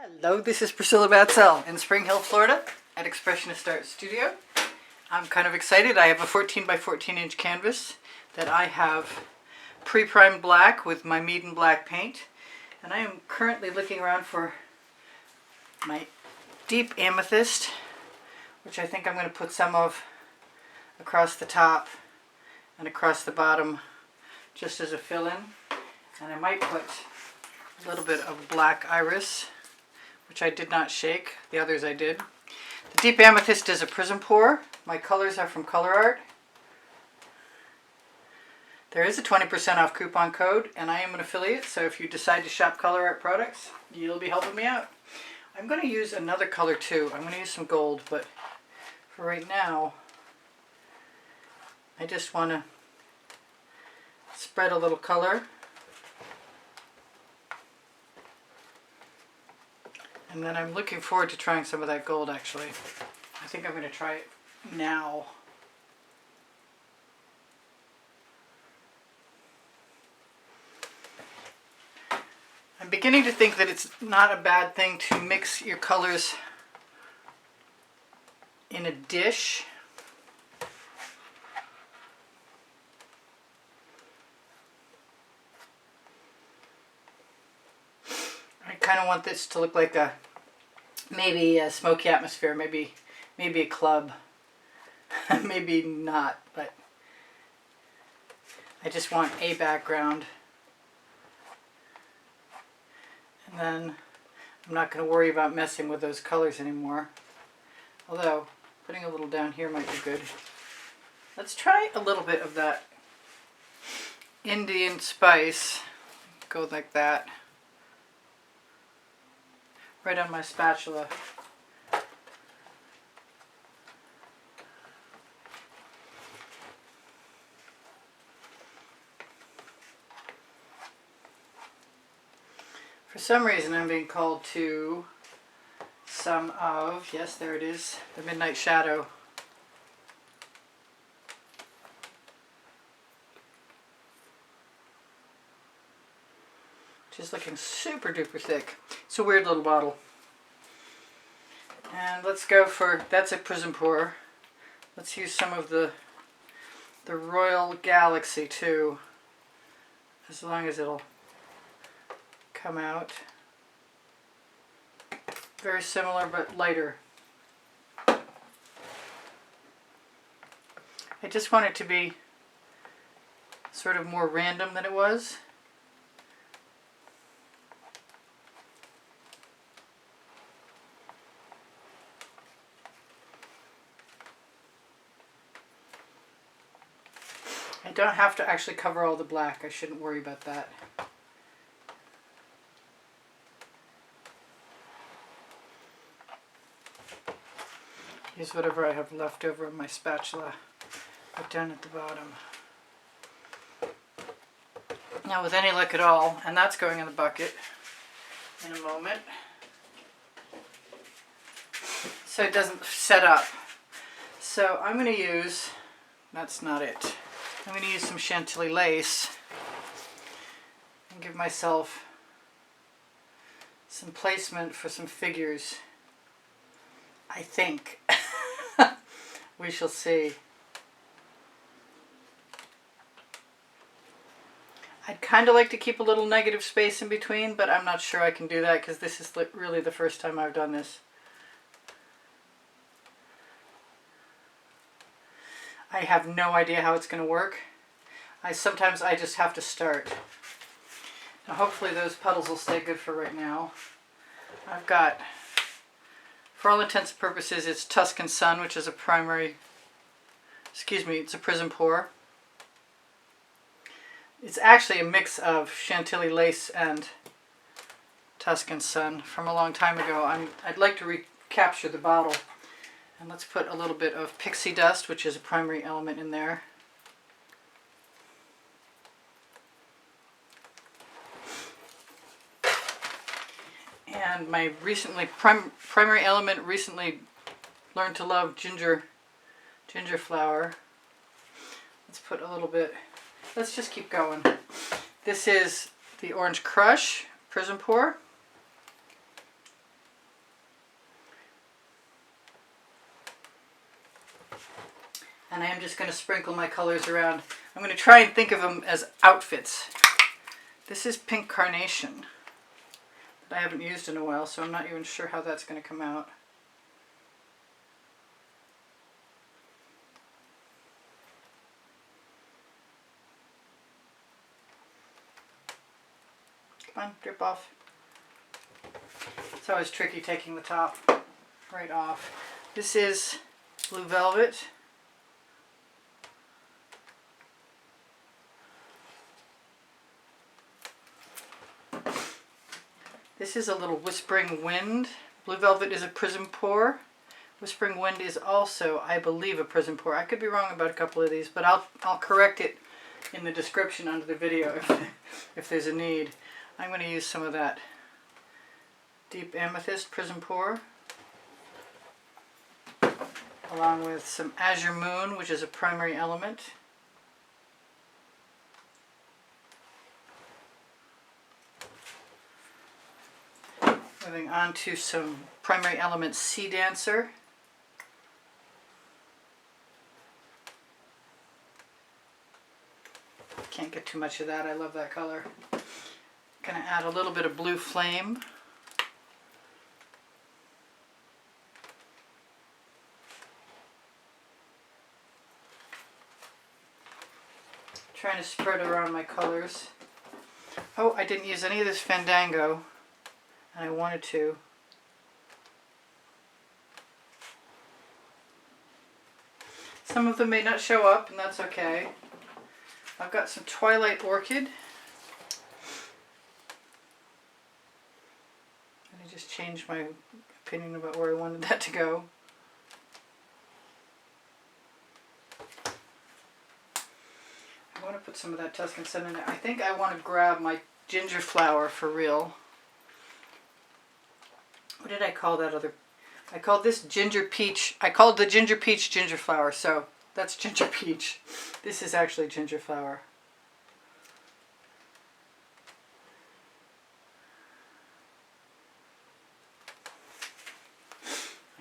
Hello, this is Priscilla Batzell in Spring Hill, Florida at Expressionist Art Studio. I'm kind of excited. I have a 14 by 14 inch canvas that I have pre-primed black with my Meeden black paint. And I am currently looking around for my deep amethyst, which I think I'm going to put some of across the top and across the bottom just as a fill-in. And I might put a little bit of black iris, which I did not shake. The others I did. The deep amethyst is a Prizm pour. My colors are from Colourarte. There is a 20% off coupon code, and I am an affiliate, so if you decide to shop Colourarte products, you'll be helping me out. I'm going to use another color too. I'm going to use some gold, but for right now, I just want to spread a little color. And then I'm looking forward to trying some of that gold, actually. I think I'm going to try it now. I'm beginning to think that it's not a bad thing to mix your colors in a dish. I kind of want this to look like maybe a smoky atmosphere, maybe a club, maybe not, but I just want a background. And then I'm not going to worry about messing with those colors anymore. Although, putting a little down here might be good. Let's try a little bit of that Indian spice. Go like that. Right on my spatula. For some reason I'm being called to some of, yes there it is, the Midnight Shadow. Which is looking super duper thick. It's a weird little bottle. And let's go for, that's a Prizm pour. Let's use some of the Royal Galaxy too, as long as it'll come out. Very similar but lighter. I just want it to be sort of more random than it was. I don't have to actually cover all the black. I shouldn't worry about that. Use whatever I have left over on my spatula. Put down at the bottom. Now with any luck at all, and that's going in the bucket in a moment, so it doesn't set up. So I'm going to use, that's not it. I'm going to use some Chantilly lace and give myself some placement for some figures, I think. We shall see. I'd kind of like to keep a little negative space in between, but I'm not sure I can do that because this is really the first time I've done this. I have no idea how it's going to work. Sometimes I just have to start. Now hopefully those puddles will stay good for right now. I've got, for all intents and purposes, it's Tuscan Sun, which is a primary, it's a Prizm pour. It's actually a mix of Chantilly lace and Tuscan Sun from a long time ago. I'd like to recapture the bottle. And let's put a little bit of Pixie dust, which is a primary element in there. And my primary element recently learned to love ginger flower. Let's put a little bit, let's just keep going. This is the Orange Crush Prizm pour. and I am just going to sprinkle my colors around. I'm going to try and think of them as outfits. This is Pink Carnation that I haven't used in a while, so I'm not even sure how that's going to come out. Come on, drip off. It's always tricky taking the top right off. This is Blue Velvet. This is a little Whispering Wind. Blue Velvet is a Prizm pour. Whispering Wind is also, I believe, a Prizm pour. I could be wrong about a couple of these, but I'll correct it in the description under the video if there's a need. I'm going to use some of that Deep Amethyst Prizm pour, along with some Azure Moon, which is a primary element. Moving on to some Primary Elements Sea Dancer. Can't get too much of that, I love that color. Gonna add a little bit of Blue Flame. Trying to spread around my colors. Oh, I didn't use any of this Fandango, and I wanted to. Some of them may not show up, and that's okay. I've got some Twilight Orchid. I just changed my opinion about where I wanted that to go. I want to put some of that Tuscan sun in it. I think I want to grab my ginger flower for real. What did I call that other? I called this ginger peach. I called the ginger peach ginger flower, so that's ginger peach. This is actually ginger flower.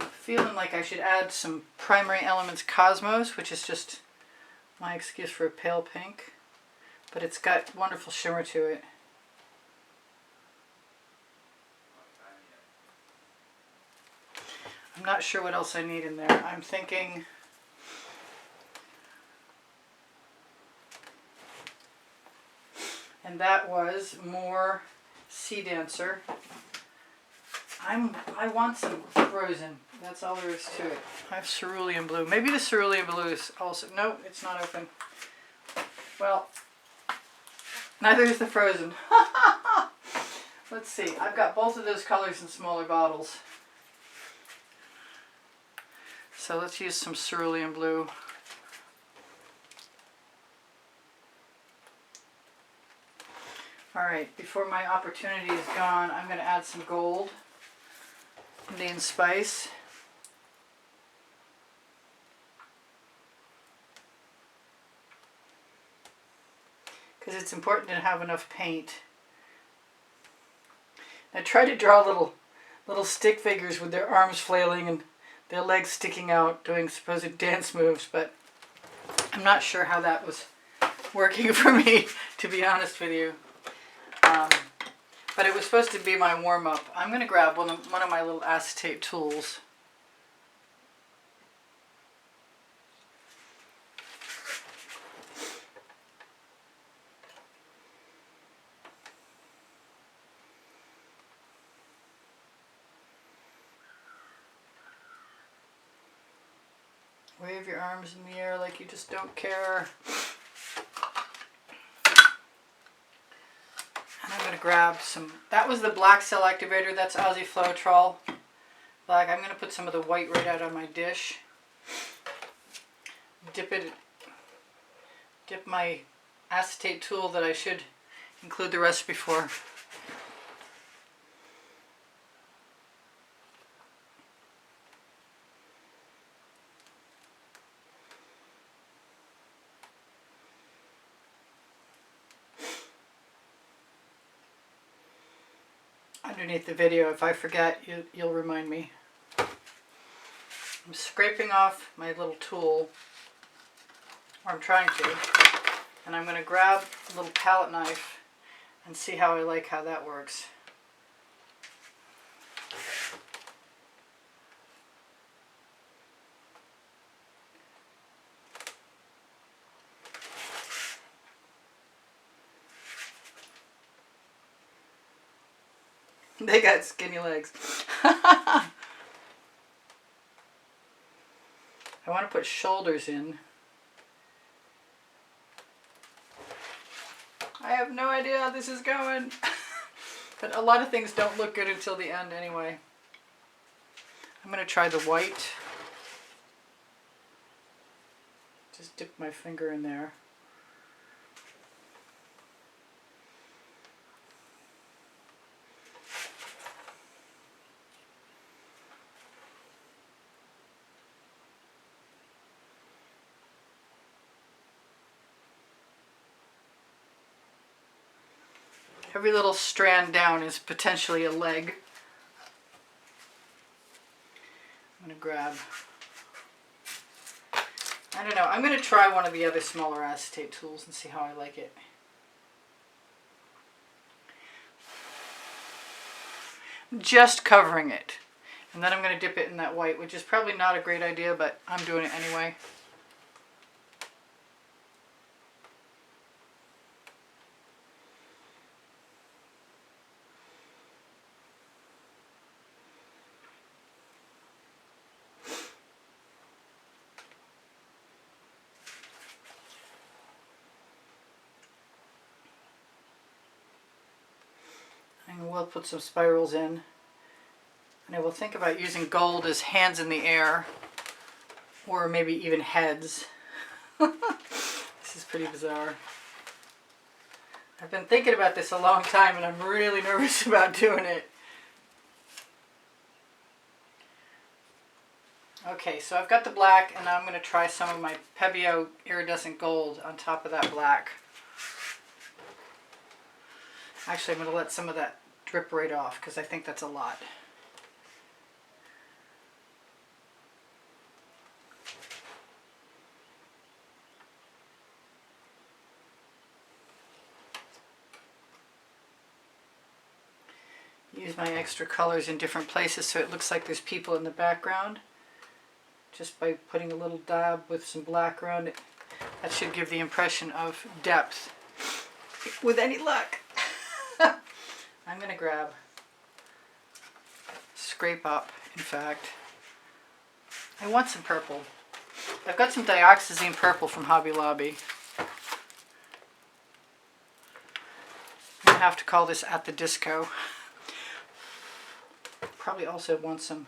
I'm feeling like I should add some Primary Elements Cosmos, which is just my excuse for a pale pink, but it's got wonderful shimmer to it. I'm not sure what else I need in there. I'm thinking and that was more Sea Dancer. I want some Frozen. That's all there is to it. I have Cerulean Blue. Maybe the Cerulean Blue is also... No, it's not open. Well, neither is the Frozen. Let's see. I've got both of those colors in smaller bottles. So let's use some Cerulean Blue. Alright, before my opportunity is gone, I'm going to add some gold. Indian Spice. Because it's important to have enough paint. I try to draw little stick figures with their arms flailing and their legs sticking out doing supposed dance moves, but I'm not sure how that was working for me, to be honest with you. But it was supposed to be my warm-up. I'm going to grab one of my little acetate tools. Wave your arms in the air like you just don't care. And I'm going to grab some, that was the black cell activator, that's Aussie Floetrol black. I'm going to put some of the white right out on my dish. Dip my acetate tool that I should include the recipe for. Underneath the video, if I forget, you'll remind me. I'm scraping off my little tool or I'm trying to. And I'm going to grab a little palette knife and see how I like how that works. They got skinny legs. I want to put shoulders in. I have no idea how this is going. But a lot of things don't look good until the end anyway. I'm going to try the white. Just dip my finger in there. Every little strand down is potentially a leg. I'm going to grab, I don't know, I'm going to try one of the other smaller acetate tools and see how I like it. I'm just covering it. And then I'm going to dip it in that white, which is probably not a great idea, but I'm doing it anyway. And we'll put some spirals in. And I will think about using gold as hands in the air, or maybe even heads. This is pretty bizarre. I've been thinking about this a long time and I'm really nervous about doing it. Okay, so I've got the black and now I'm going to try some of my P.E.Blue iridescent gold on top of that black. Actually, I'm going to let some of that drip right off because I think that's a lot. Use my extra colors in different places so it looks like there's people in the background. Just by putting a little dab with some black around it. That should give the impression of depth. With any luck. I'm going to grab, scrape up, in fact. I want some purple. I've got some dioxazine purple from Hobby Lobby. I'm going to have to call this At the Disco. Probably also want some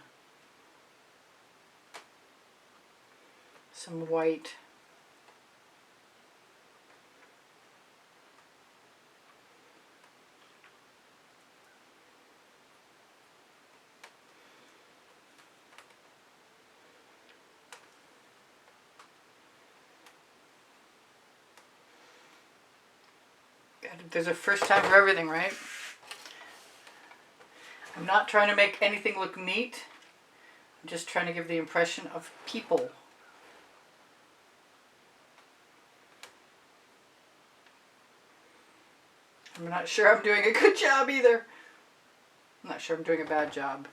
white. There's a first time for everything, right? I'm not trying to make anything look neat. I'm just trying to give the impression of people. I'm not sure I'm doing a good job either. I'm not sure I'm doing a bad job.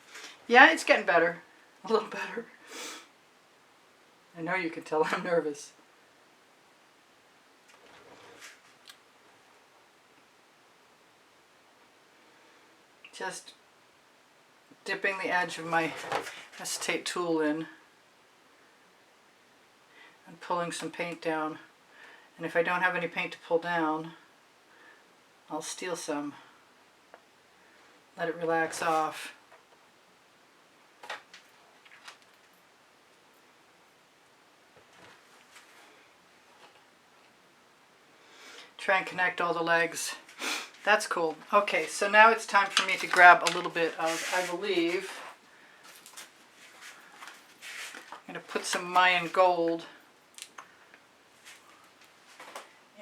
Yeah, it's getting better. A little better. I know you can tell I'm nervous. Just dipping the edge of my acetate tool in and pulling some paint down. And if I don't have any paint to pull down, I'll steal some. Let it relax off. Try and connect all the legs. That's cool. Okay, so now it's time for me to grab a little bit of, I believe, I'm going to put some Mayan gold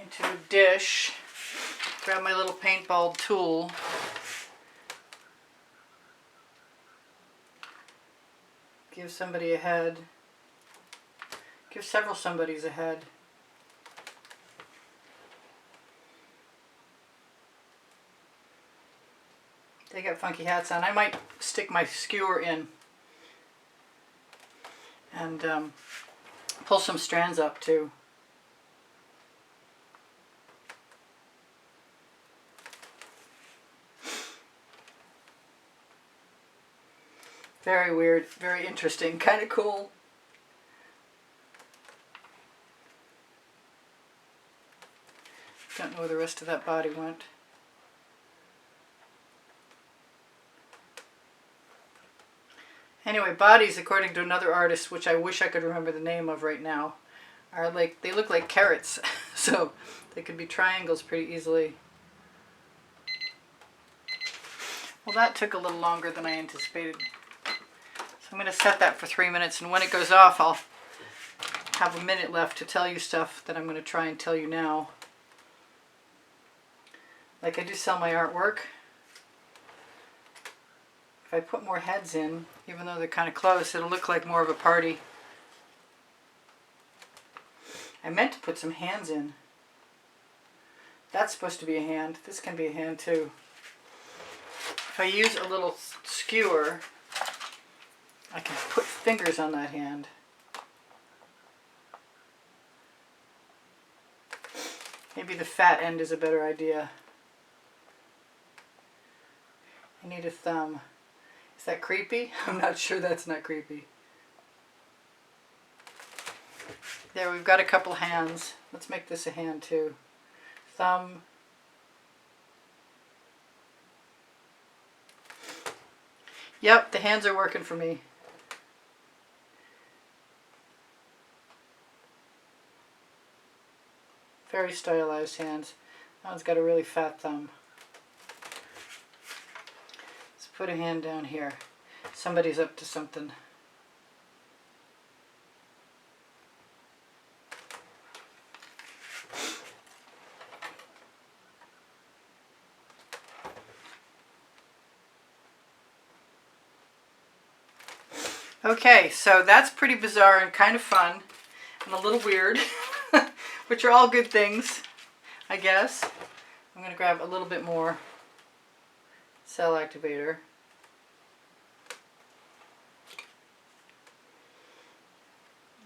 into a dish. Grab my little paintball tool. Give somebody a head. Give several somebodies a head. They got funky hats on. I might stick my skewer in and pull some strands up too. Very weird, very interesting, kind of cool. Don't know where the rest of that body went. Anyway, bodies, according to another artist, which I wish I could remember the name of right now, are like, they look like carrots. So they could be triangles pretty easily. Well, that took a little longer than I anticipated. So I'm going to set that for 3 minutes, and when it goes off, I'll have a minute left to tell you stuff that I'm going to try and tell you now. Like I do sell my artwork. If I put more heads in, even though they're kind of close, it'll look like more of a party. I meant to put some hands in. That's supposed to be a hand. This can be a hand too. If I use a little skewer, I can put fingers on that hand. Maybe the fat end is a better idea. I need a thumb. Is that creepy? I'm not sure that's not creepy. There, we've got a couple hands. Let's make this a hand too. Thumb. Yep, the hands are working for me. Very stylized hands. That one's got a really fat thumb. Let's put a hand down here. Somebody's up to something. Okay, so that's pretty bizarre and kind of fun and a little weird, which are all good things, I guess. I'm going to grab a little bit more cell activator.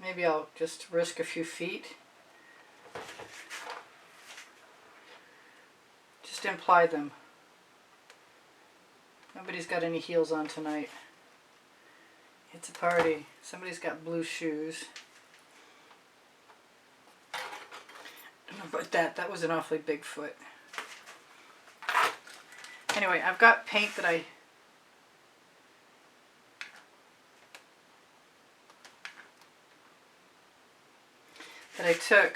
Maybe I'll just risk a few feet. Just imply them. Nobody's got any heels on tonight. It's a party. Somebody's got blue shoes. I don't know about that. That was an awfully big foot. Anyway, I've got paint that I took.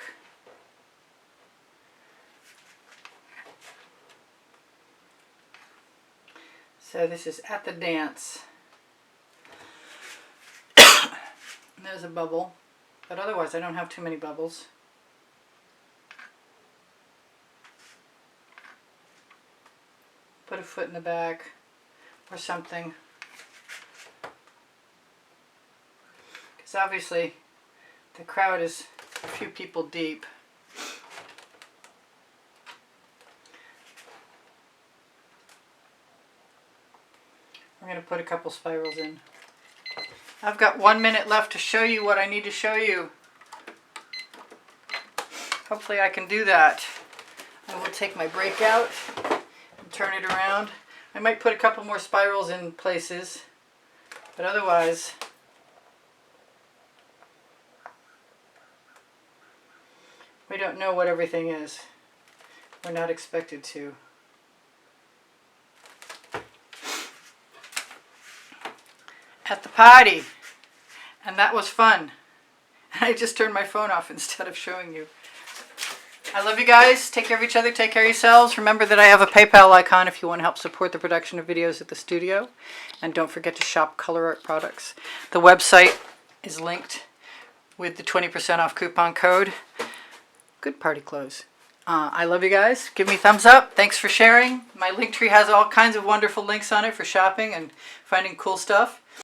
So this is At the Dance. There's a bubble, but otherwise I don't have too many bubbles. Put a foot in the back or something. Because obviously the crowd is a few people deep. We're going to put a couple spirals in. I've got 1 minute left to show you what I need to show you. Hopefully I can do that. I will take my break out and turn it around. I might put a couple more spirals in places, but otherwise we don't know what everything is. We're not expected to. At the party, and that was fun. I just turned my phone off instead of showing you. I love you guys. Take care of each other. Take care of yourselves. Remember that I have a PayPal icon if you want to help support the production of videos at the studio. And don't forget to shop Colour Arte products. The website is linked with the 20% off coupon code. Good party clothes. I love you guys. Give me thumbs up. Thanks for sharing. My link tree has all kinds of wonderful links on it for shopping and finding cool stuff.